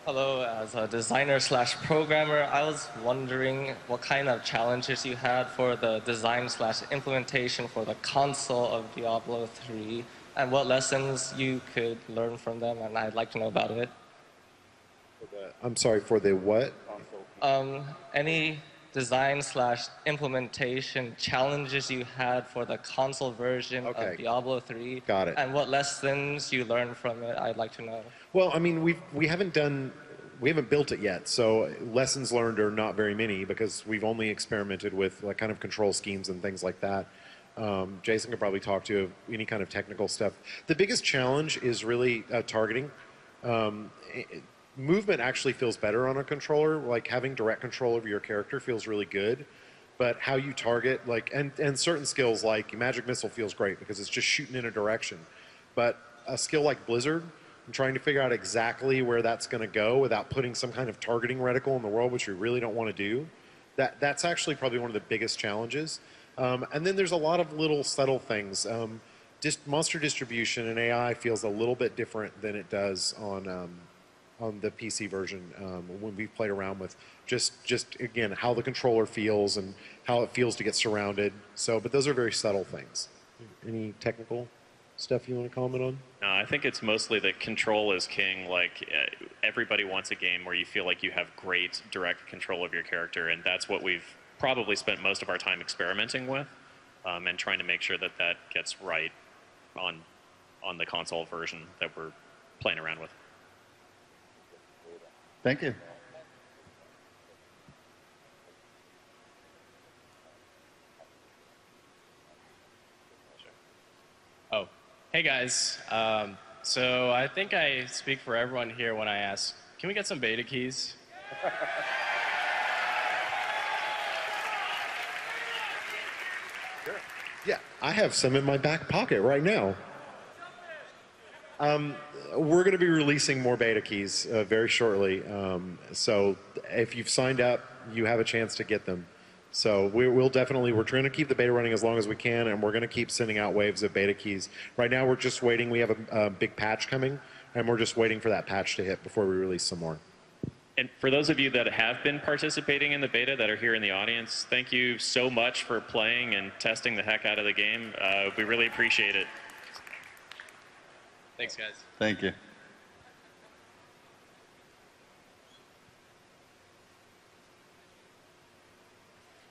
Hello, as a designer slash programmer, I was wondering what kind of challenges you had for the design slash implementation for the console of Diablo 3 and what lessons you could learn from them, and I'd like to know about it. I'm sorry, for the what? Any design slash implementation challenges you had for the console version Okay. of Diablo 3? Got it. And what lessons you learned from it, I'd like to know. Well, I mean, we haven't built it yet, so lessons learned are not very many because we've only experimented with like kind of control schemes and things like that. Jason could probably talk to any kind of technical stuff. The biggest challenge is really targeting. Movement actually feels better on a controller. Like having direct control over your character feels really good. But how you target, like, and certain skills like Magic Missile feels great because it's just shooting in a direction. But a skill like Blizzard, I'm trying to figure out exactly where that's going to go without putting some kind of targeting reticle in the world, which we really don't want to do. That's actually probably one of the biggest challenges. And then there's a lot of little subtle things. Monster distribution and AI feels a little bit different than it does on the PC version when we've played around with just again how the controller feels and how it feels to get surrounded. So, but those are very subtle things. Any technical stuff you want to comment on? No, I think it's mostly that control is king. Like everybody wants a game where you feel like you have great direct control of your character, and that's what we've probably spent most of our time experimenting with, and trying to make sure that that gets right on the console version that we're playing around with. Thank you. Oh, hey guys. So I think I speak for everyone here when I ask, can we get some beta keys? Sure. Yeah, I have some in my back pocket right now. We're going to be releasing more beta keys very shortly. So if you've signed up, you have a chance to get them. So we're trying to keep the beta running as long as we can, and we're going to keep sending out waves of beta keys. Right now, we're just waiting. We have a big patch coming, and we're just waiting for that patch to hit before we release some more. And for those of you that have been participating in the beta that are here in the audience, thank you so much for playing and testing the heck out of the game. We really appreciate it. Thanks, guys. Thank you.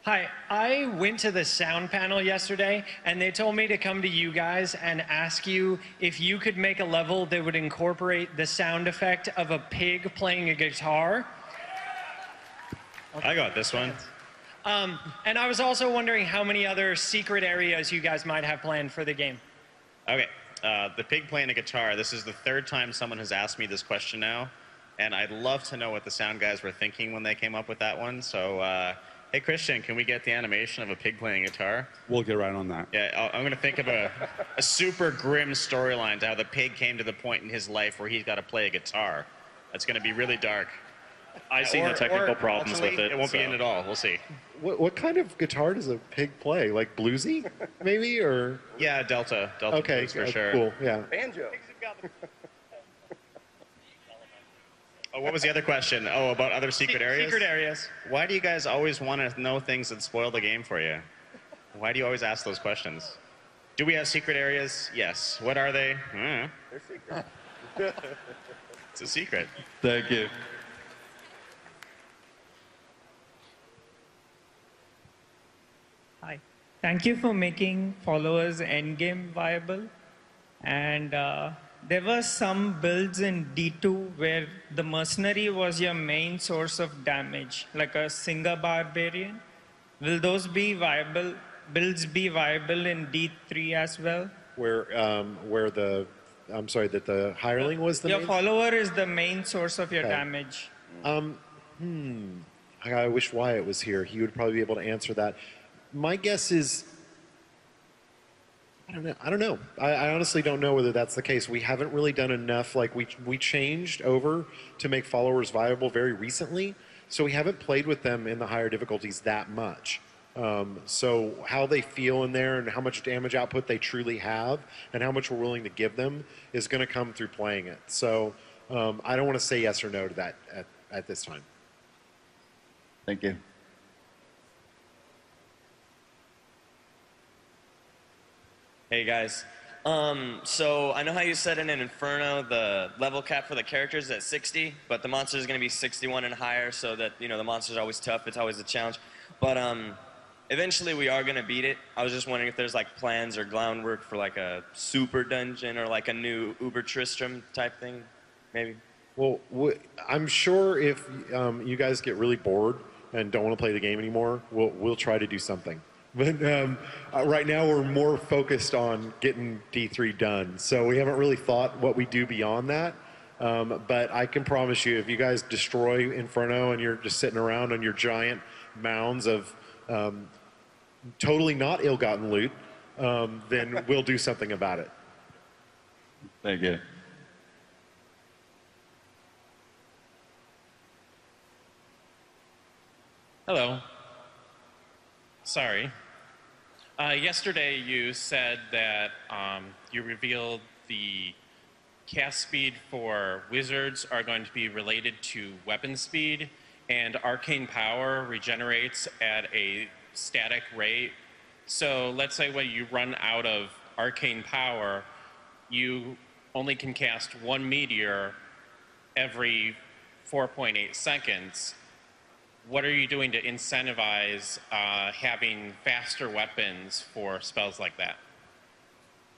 Hi, I went to the sound panel yesterday, and they told me to come to you guys and ask you if you could make a level that would incorporate the sound effect of a pig playing a guitar. Okay. I got this one. And I was also wondering how many other secret areas you guys might have planned for the game. Okay. The pig playing a guitar, this is the third time someone has asked me this question now, and I'd love to know what the sound guys were thinking when they came up with that one. So, hey Christian, can we get the animation of a pig playing guitar? We'll get right on that. Yeah, I'm going to think of a super grim storyline to how the pig came to the point in his life where he's got to play a guitar. That's going to be really dark. I've seen the technical problems with it. It won't be in at all. We'll see. What kind of guitar does a pig play? Like bluesy, maybe, or? Yeah, Delta okay, blues for sure. Cool. Yeah. Banjo. Oh, what was the other question? Oh, about other secret areas? Secret areas. Why do you guys always want to know things that spoil the game for you? Why do you always ask those questions? Do we have secret areas? Yes. What are they? They're secret. It's a secret. Thank you. Hi. Thank you for making followers endgame viable. And there were some builds in D2 where the mercenary was your main source of damage, like a Singer Barbarian. Will those be viable, builds be viable in D3 as well? Where I'm sorry, that the hireling was the Your main? follower is the main source of your Okay. damage. I wish Wyatt was here. He would probably be able to answer that. My guess is, I don't know. I honestly don't know whether that's the case. We haven't really done enough. Like we changed over to make followers viable very recently, so we haven't played with them in the higher difficulties that much. So how they feel in there and how much damage output they truly have and how much we're willing to give them is going to come through playing it. So I don't want to say yes or no to that at this time. Thank you. Hey guys. So I know how you said in Inferno the level cap for the characters is at 60, but the monster is going to be 61 and higher, so that the monsters are always tough. It's always a challenge. But eventually we are going to beat it. I was just wondering if there's like plans or groundwork for like a super dungeon or like a new Uber Tristram type thing, maybe. Well, I'm sure if you guys get really bored and don't want to play the game anymore, we'll try to do something. But right now we're more focused on getting D3 done. So we haven't really thought what we do beyond that. But I can promise you, if you guys destroy Inferno and you're just sitting around on your giant mounds of totally not ill-gotten loot, then we'll do something about it. Thank you. Hello. Sorry. Yesterday you said that you revealed the cast speed for wizards are going to be related to weapon speed, and arcane power regenerates at a static rate. So let's say when you run out of arcane power, you only can cast one meteor every 4.8 seconds. What are you doing to incentivize having faster weapons for spells like that?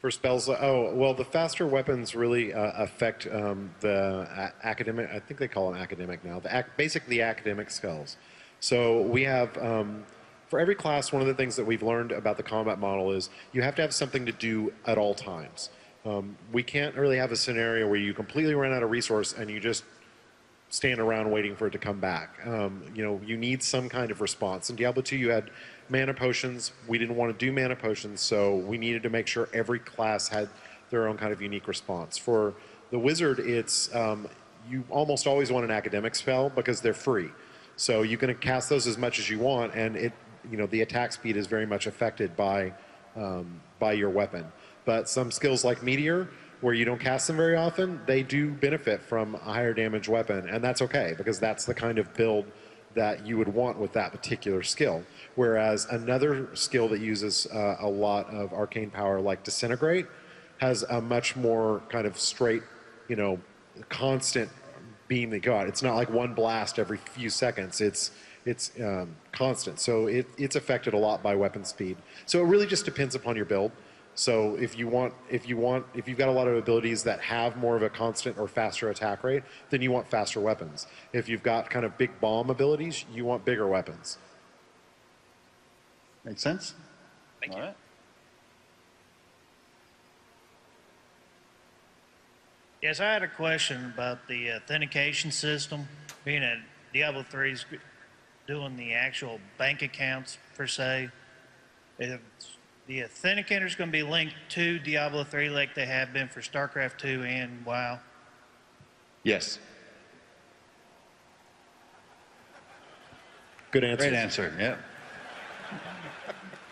For spells, oh, well, the faster weapons really affect the academic, I think they call them academic now, basically the academic spells. So we have, for every class, one of the things that we've learned about the combat model is you have to have something to do at all times. We can't really have a scenario where you completely run out of resource and you just stand around waiting for it to come back. You need some kind of response. In Diablo 2, you had mana potions. We didn't want to do mana potions, so we needed to make sure every class had their own kind of unique response. For the wizard, it's you almost always want an academic spell because they're free. So you can cast those as much as you want, and the attack speed is very much affected by your weapon. But some skills like Meteor, where you don't cast them very often, they do benefit from a higher damage weapon, and that's okay, because that's the kind of build that you would want with that particular skill. Whereas another skill that uses a lot of arcane power, like Disintegrate, has a much more kind of straight, constant beam that go out. It's not like one blast every few seconds. It's constant. So it's affected a lot by weapon speed. So it really just depends upon your build. So if you've got a lot of abilities that have more of a constant or faster attack rate, then you want faster weapons. If you've got kind of big bomb abilities, you want bigger weapons. Makes sense? Thank you. All right. Yes, I had a question about the authentication system. Being that Diablo 3 is doing the actual bank accounts, per se, the authenticator is going to be linked to Diablo 3 like they have been for StarCraft 2 and WoW. Yes. Good answer. Great answer, yeah.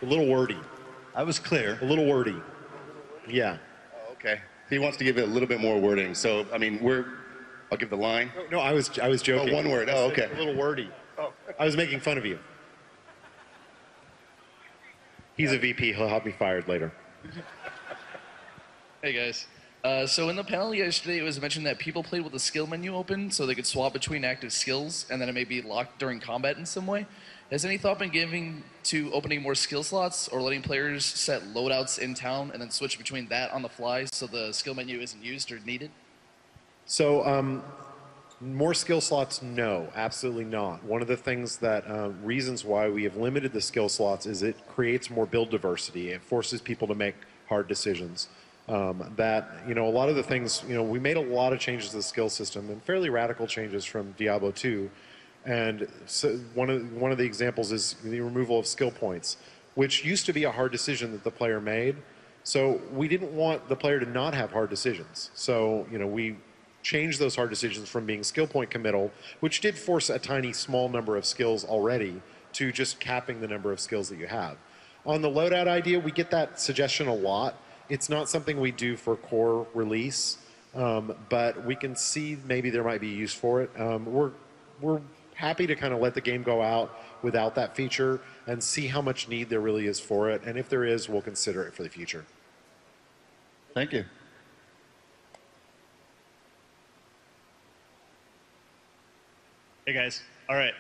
A little wordy. I was clear. A little wordy. Yeah. Oh, okay. He wants to give it a little bit more wording. So, I mean, I'll give the line. No, I was joking. Oh, one word. Oh, okay. A little wordy. Oh. I was making fun of you. He's a VP. He'll have me fired later. Hey guys. So in the panel yesterday, it was mentioned that people played with the skill menu open so they could swap between active skills, and then it may be locked during combat in some way. Has any thought been given to opening more skill slots or letting players set loadouts in town and then switch between that on the fly so the skill menu isn't used or needed? So more skill slots, no, absolutely not. One of the things that reasons why we have limited the skill slots is it creates more build diversity. It forces people to make hard decisions. A lot of the things, we made a lot of changes to the skill system and fairly radical changes from Diablo 2. And so one of the examples is the removal of skill points, which used to be a hard decision that the player made. So we didn't want the player to not have hard decisions. So, we changed those hard decisions from being skill point committal, which did force a tiny small number of skills already, to just capping the number of skills that you have. On the loadout idea, we get that suggestion a lot. It's not something we do for core release, but we can see maybe there might be use for it. We're happy to kind of let the game go out without that feature and see how much need there really is for it. And if there is, we'll consider it for the future. Thank you. Hey guys. All right.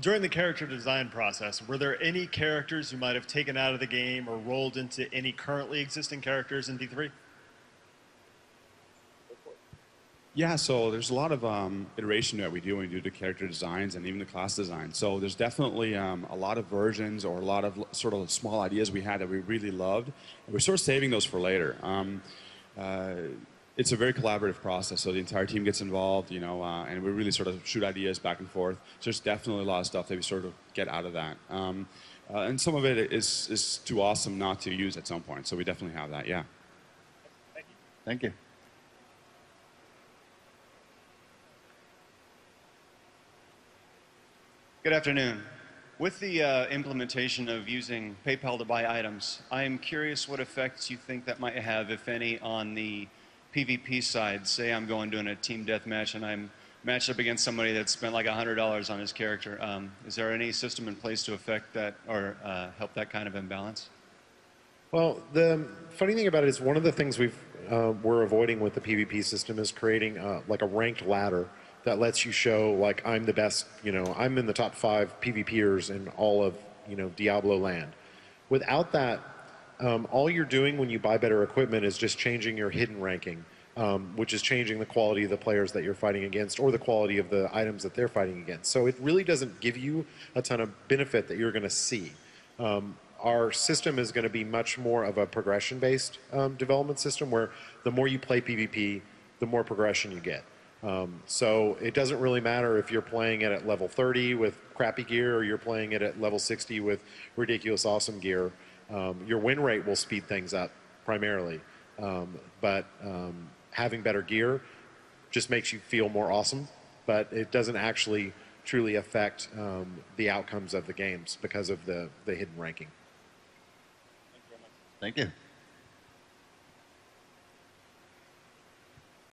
During the character design process, were there any characters you might have taken out of the game or rolled into any currently existing characters in D3? Yeah, so there's a lot of iteration that we do when we do the character designs and even the class design. So there's definitely a lot of versions or a lot of sort of small ideas we had that we really loved. And we're sort of saving those for later. It's a very collaborative process, so the entire team gets involved, you know, and we really sort of shoot ideas back and forth. So there's definitely a lot of stuff that we sort of get out of that. And some of it is too awesome not to use at some point. So we definitely have that, yeah. Thank you. Good afternoon. With the implementation of using PayPal to buy items, I am curious what effects you think that might have, if any, on the PvP side. Say I'm going doing a team deathmatch and I'm matched up against somebody that spent like $100 on his character. Is there any system in place to affect that or help that kind of imbalance? Well, the funny thing about it is one of the things we're avoiding with the PvP system is creating like a ranked ladder that lets you show like I'm the best, you know, I'm in the top 5 PvPers in all of, you know, Diablo land. Without that, all you're doing when you buy better equipment is just changing your hidden ranking, which is changing the quality of the players that you're fighting against or the quality of the items that they're fighting against. So it really doesn't give you a ton of benefit that you're going to see. Our system is going to be much more of a progression-based development system where the more you play PvP, the more progression you get. So it doesn't really matter if you're playing it at level 30 with crappy gear or you're playing it at level 60 with ridiculous awesome gear. Your win rate will speed things up primarily, but having better gear just makes you feel more awesome, but it doesn't actually truly affect the outcomes of the games because of the hidden ranking. Thank you.